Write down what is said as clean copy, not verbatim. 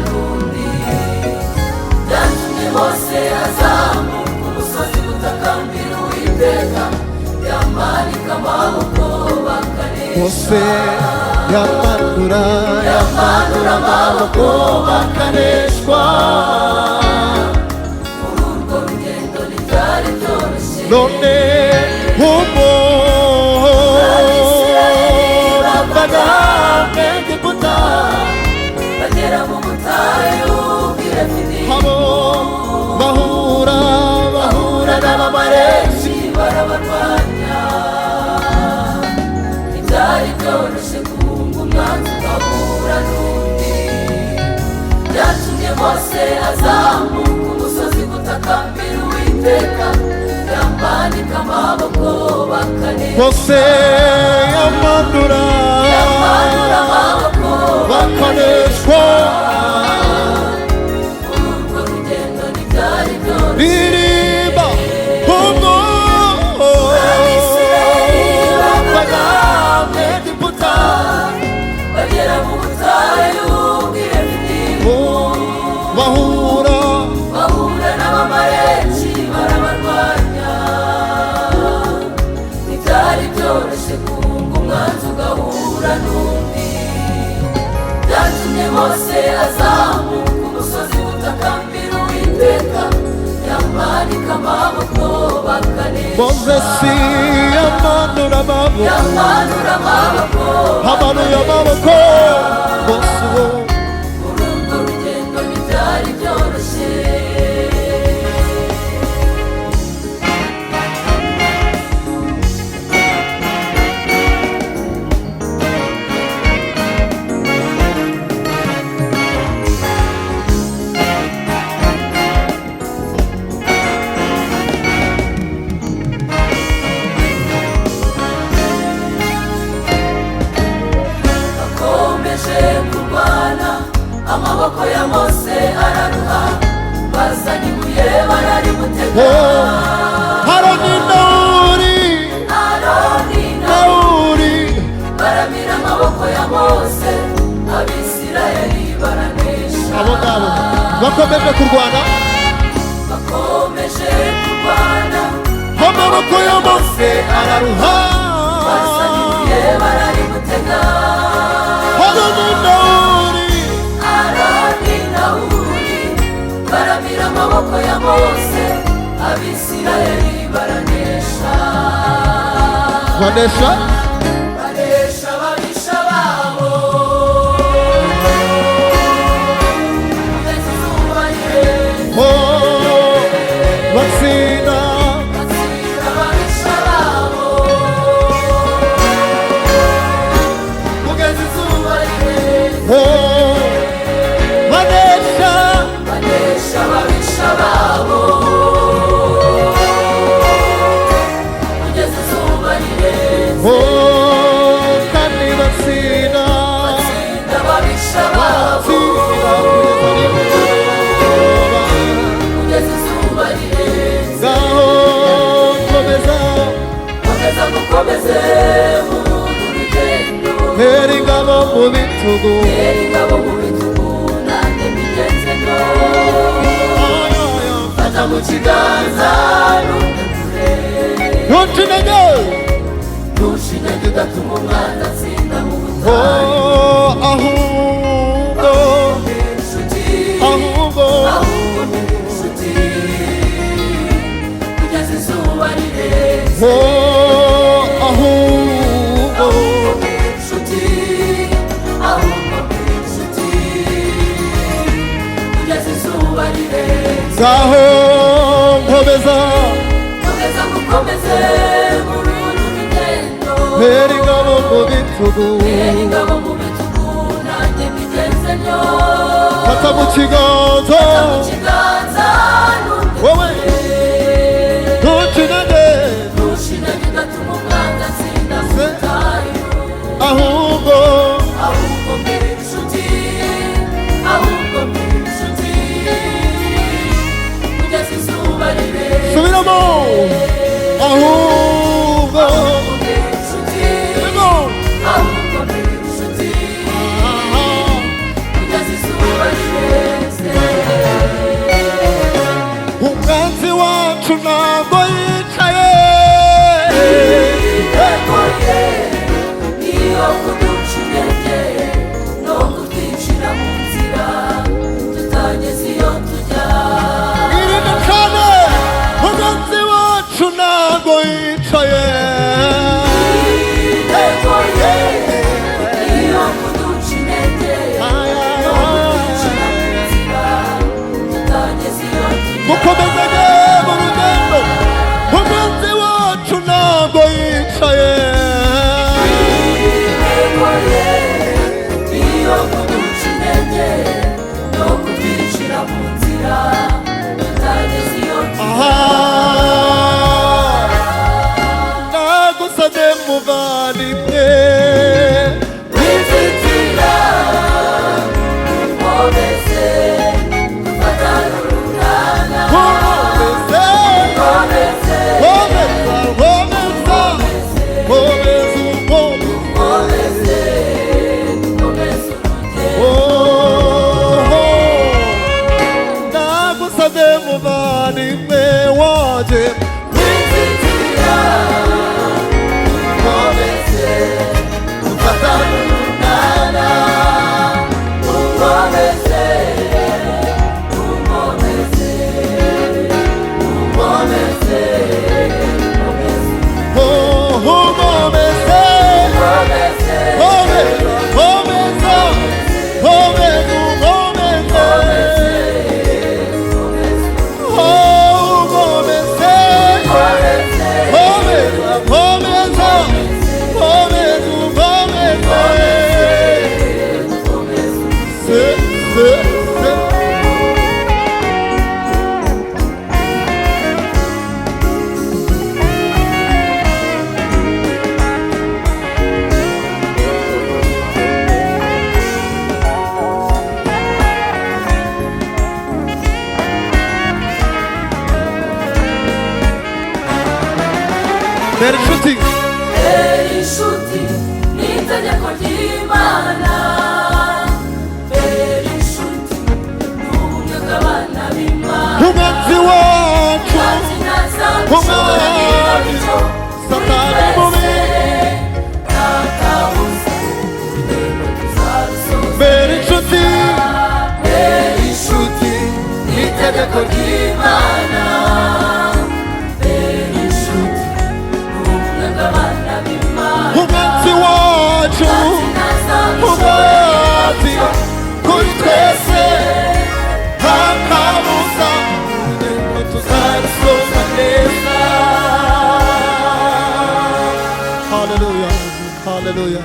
n'undi. Byatumye Mose azamuka umusozi gutakambira Uwiteka, yamanika amaboko bakaneshwa. Mose yamanura amaboko bakaneshwa. Muri urwo rugendo ntibyari byoroshye, none ubwo bavaga mu Egiputa bagera mu butayu bw'i Refidimu, abo bahura n'Abamaleki barabarwanya. Ntibyari byoroshye guhunga umwanzi ugahura n'undi. Byatumye Mose azamuka umusozi gutakambira Uwiteka, yamanika amaboko bakaneshwa. Mose yamanura amaboko bakaneshwa. Muri urwo rugendo ntibyari byoroshye, Biriba ubwo bavaga mu Egiputa bagera mu butayu bw'i Refidimu, bahura n'Abamaleki barabarwanya. Ntibyari byoroshye guhunga umwanzi ugahura n'undi. Byatumye Mose azamuka umusozi gutakambira Uwiteka, yamanika amaboko bakaneshwa. Mozesi yamanura amaboko amanuye amaboko. Mose uwo muri urwo rugendo ntibyari byoroshye. Bakomeje kurwana, amaboko ya Mose araruha, bazanye ibuye bararimutega. Aroni Nawuri baramira amaboko ya Mose, Abisirayeli baranesha. abo ngabo bakomeje kurwana, amaboko ya Mose araruha, bazanye ibuye bararimutega. Aroni Nawuri baramira amaboko ya Mose, Abisirayeli baranesha. banesha ababisha babo, kugeza izuba rirenze. batsinda Batsinda ababisha babo, kugeza izuba rirenze. banesha Banesha ababisha babo, kugeza izuba rirenze. kandi batsinda Batsinda ababisha babo, kugeza izuba rirenze. Mukomeze muri uru rugendo, Hera ingabo mu bitugu, tera ingabo mu bitugu, nanjye mbigenze ntyo. Fata mu kiganza nturekure, ntucinege ntushinege udatuma umwanzi atsinda mu butayu. ahubwo mbere inshuti, kugeza izuba rirenze. ahubwo mbere inshuti, kugeza izuba rirenze. ngaho nkomeza mukomeze muri uru rugendo, hera ingabo mu bitugu, tera ingabo mu bitugu, nanjye mbigenze ntyo. fata mu kiganza wowe ntucinege ntushinege udatuma umwanzi atsinda mu butayu. ahubwo mbere inshuti, kugeza izuba rirenze. subiramo ahubwo mbere inshuti, subiramo mbere inshuti, kugeza izuba rirenze. bera inshuti inshuti ni itegeko ry'Imana. Bera inshuti ni ubumwe bw'abana b'Imana. umwanzi wacu Umwanzi ntazagushobora niba bityo satani mubi nta kabuza urugendo tuzarusoza. bera inshuti Bera inshuti ni itegeko ry'Imana. Bera inshuti ni ubumwe bw'abana b'Imana. umwanzi wacu umwanzi kuri twese nta kabuza urugendo tuzarusoza neza. Hallelujah, hallelujah.